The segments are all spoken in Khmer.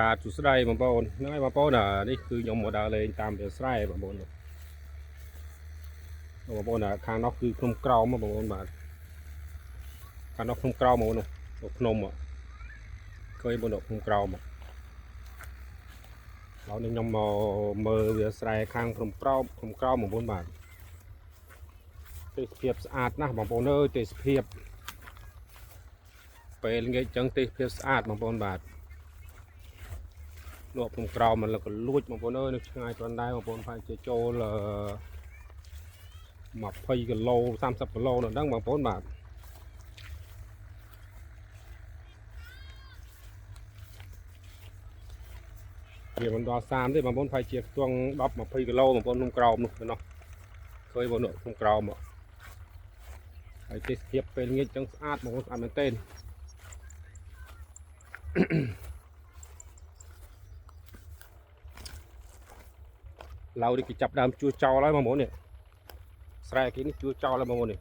បាទសួស្តីបងប្អូនហ្នឹងហើយបងប្អូននេះគឺខ្ញុំមកដើរលេងតាមវាលស្រែបងប្អូនខាងនោះគឺភ្នំក្រោមបងប្អូនបាទខាងនោះភ្នំក្រោមបងប្អូនភ្នំឃើញបងភ្នំក្រោមឥឡូវនេះខ្ញុំមកមើលវាលស្រែខាងភ្នំក្រោមបងប្អូនបាទទេសភាពស្អាតណាស់បងប្អូនអើយទេសភាពពេលល្ងាចចឹងទេសភាពស្អាតបងប្អូនបាទលោកភ្នំក្រោមมันក៏លួចបងប្អូនអើយនៅឆ្ងាយប៉ុណ្ណេះបងប្អូនប្រហែលជាចូល20គីឡូ30គីឡូនៅហ្នឹងបងប្អូនបាទវាមិនដល់30ទេបងប្អូនប្រហែលជាខ្ទង់10 20គីឡូបងប្អូនភ្នំក្រោមនោះឃើញបងភ្នំក្រោមហើយទេសភាពពេលល្ងាចចឹងស្អាតបងប្អូនស្អាតមែនទែនឡៅនេះគេចាប់ដើមជួចោលហើយបងប្អូននេះស្រែគេនេះជួចោលហើយបងប្អូននេះ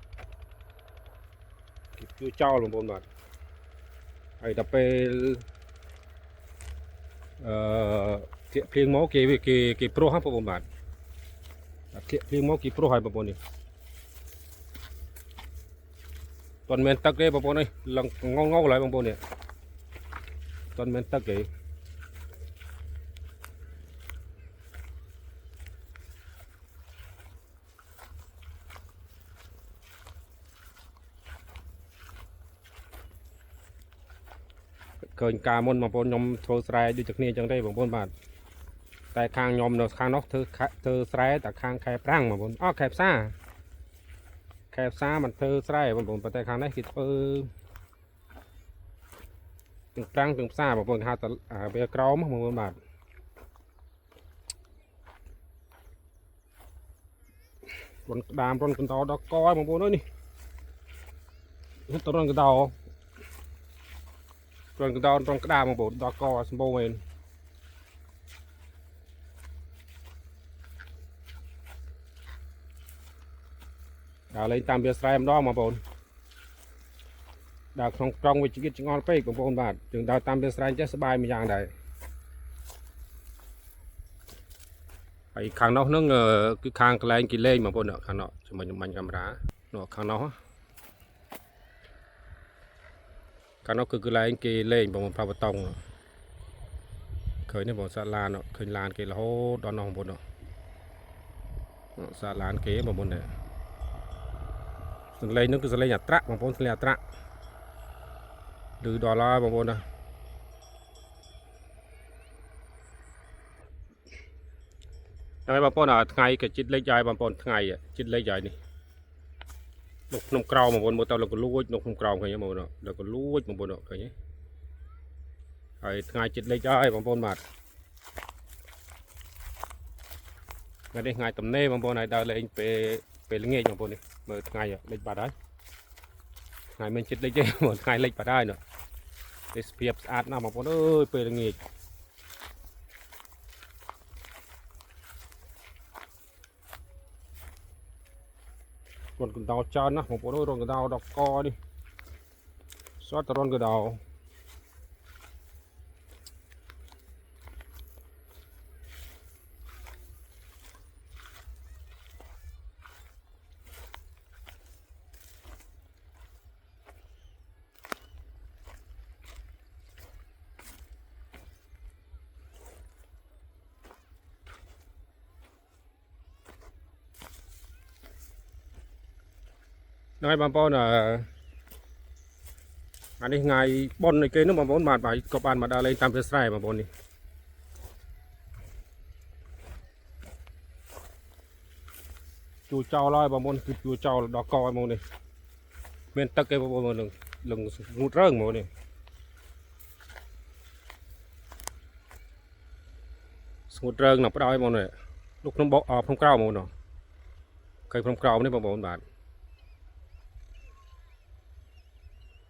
គេជួចោលបងប្អូនបាទហើយដល់ពេលធាក់ភ្លៀងមកគេព្រោះហ្នឹងបងប្អូនបាទធាក់ភ្លៀងមកគេព្រោះហើយបងប្អូននេះតន់មែនទឹកទេបងប្អូនអើយឡើងងងហើយបងប្អូននេះតន់មែនទឹកទេឃើញការមុនបងប្អូនខ្ញុំធ្វើស្រែដូចតែគ្នាអញ្ចឹងទេបងប្អូនបាទតែខាងខ្ញុំនៅខាងនោះធ្វើស្រែតែខាងខែប្រាំងបងប្អូនខែផ្សារមិនធ្វើស្រែបងប្អូនប៉ុន្តែខាងនេះគេធ្វើទាំងប្រាំងទាំងផ្សារបងប្អូនគេហៅតែវាក្រោមបងប្អូនបាទរុនក្តាមរុនកណ្ដោដល់កបងប្អូនអើយនេះរុនកណ្ដោរុនក្តាមបងប្អូនដល់កសម្បូរមែនដើរលេងតាមវាលស្រែម្ដងបងប្អូនដើរក្នុងក្រុងវិជ្ជាចងល់ពេកបងប្អូនបាទយើងដើរតាមវាលស្រែចេះសប្បាយមួយយ៉ាងដែរហើយខាងនោះហ្នឹងគឺខាងកន្លែងគេលេងបងប្អូនខាងនោះជាមួយនឹងបាញ់កាមេរ៉ានោះខាងនោះគឺកន្លែងគេលេងបងប្អូនផាវតុងឃើញទេបងសាឡានឃើញឡានគេរហូតដល់នោះបងប្អូនសាឡានគេបងប្អូននេះសលេងនោះគឺសលេងអត្រាបងប្អូនសលេងអត្រាឮដល់ហើយបងប្អូនណាហើយបងប្អូនថ្ងៃក៏ជិតលេខហើយបងប្អូនថ្ងៃជិតលេខហើយនេះនៅក្នុងក្រោមបងប្អូនមើលទៅលោកក៏លួចនៅក្នុងក្រោមឃើញទេបងប្អូនលោកក៏លួចបងប្អូនឃើញទេហើយថ្ងៃជិតលេខហើយបងប្អូនបាទថ្ងៃនេះថ្ងៃទំនេរបងប្អូនហើយដើរលេងពេលល្ងាចបងប្អូននេះមើលថ្ងៃលេខបាត់ហើយថ្ងៃមិនជិតលេខទេបងថ្ងៃលេខបាត់ហើយនោះទេសភាពស្អាតណាស់បងប្អូនអើយពេលល្ងាចរុនកណ្ដោច្រើនណាស់បងប្អូនអើយរុនកណ្ដោដល់កនេះសតរុនកណ្ដោហ្នឹងហើយបងប្អូនអានេះថ្ងៃបុណ្យនៃគេនោះបងប្អូនបាទក៏បានមកដើរលេងតាមវាលស្រែបងប្អូននេះជួចោលហើយបងប្អូនគឺជួចោលដល់កហ្មងនេះមានទឹកឯងបងប្អូនលឹងងូតរើងហ្មងនេះស្ងួតរើងនៅផ្ដោយហ្មងនេះលោកភ្នំក្រោមហ្មងនោះឃើញភ្នំក្រោមនេះបងប្អូនបាទ